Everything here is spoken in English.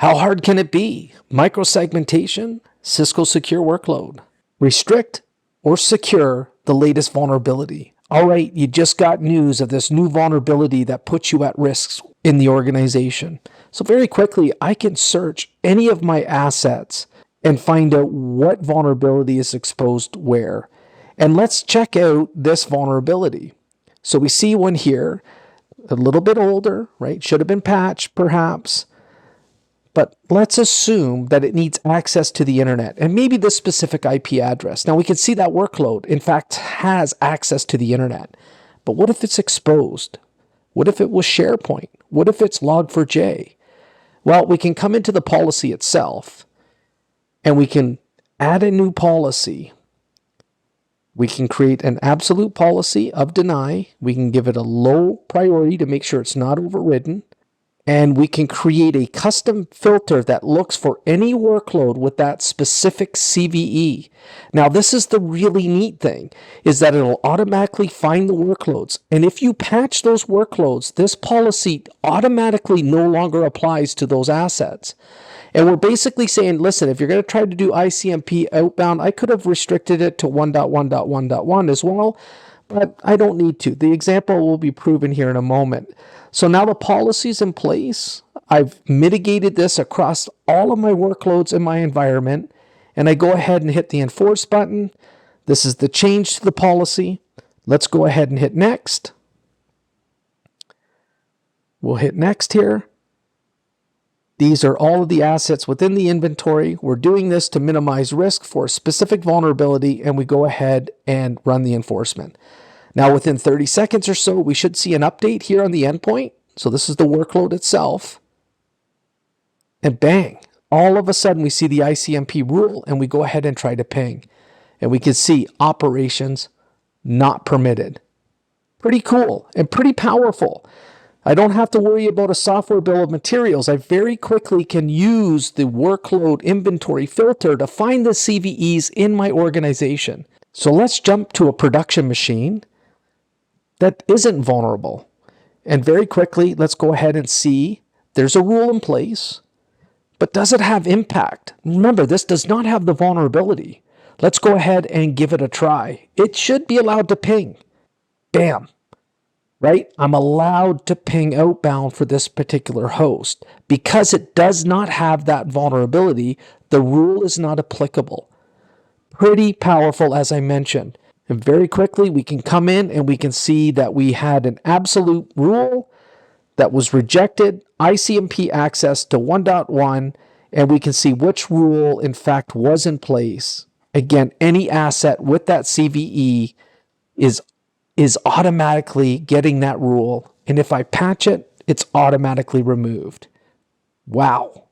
How hard can it be? Microsegmentation, Cisco secure workload. Restrict or secure the latest vulnerability. All right, you just got news of this new vulnerability that puts you at risk in the organization. So very quickly, I can search any of my assets and find out what vulnerability is exposed where. And let's check out this vulnerability. So we see one here, a little bit older, right? Should have been patched perhaps. But let's assume that it needs access to the internet and maybe this specific IP address. Now we can see that workload, in fact, has access to the internet. But what if it's exposed? What if it was SharePoint? What if it's Log4j? Well, we can come into the policy itself and we can add a new policy. We can create an absolute policy of deny. We can give it a low priority to make sure it's not overridden. And we can create a custom filter that looks for any workload with that specific CVE. Now, this is the really neat thing, is that it'll automatically find the workloads. And if you patch those workloads, this policy automatically no longer applies to those assets. And we're basically saying, listen, if you're going to try to do ICMP outbound, I could have restricted it to 1.1.1.1 as well, but I don't need to. The example will be proven here in a moment. So now the policy's in place. I've mitigated this across all of my workloads in my environment, and I go ahead and hit the enforce button. This is the change to the policy. Let's go ahead and hit next. We'll hit next here. These are all of the assets within the inventory. We're doing this to minimize risk for a specific vulnerability, and we go ahead and run the enforcement. Now, within 30 seconds or so, we should see an update here on the endpoint. So this is the workload itself. And bang, all of a sudden we see the ICMP rule and we go ahead and try to ping. And we can see operations not permitted. Pretty cool and pretty powerful. I don't have to worry about a software bill of materials. I very quickly can use the workload inventory filter to find the CVEs in my organization. So let's jump to a production machine that isn't vulnerable. And very quickly, let's go ahead and see there's a rule in place, but does it have impact? Remember, this does not have the vulnerability. Let's go ahead and give it a try. It should be allowed to ping. Bam. Right? I'm allowed to ping outbound for this particular host. Because it does not have that vulnerability, the rule is not applicable. Pretty powerful, as I mentioned. And very quickly, we can come in and we can see that we had an absolute rule that was rejected, ICMP access to 1.1, and we can see which rule, in fact, was in place. Again, any asset with that CVE is automatically getting that rule. And if I patch it, it's automatically removed. Wow.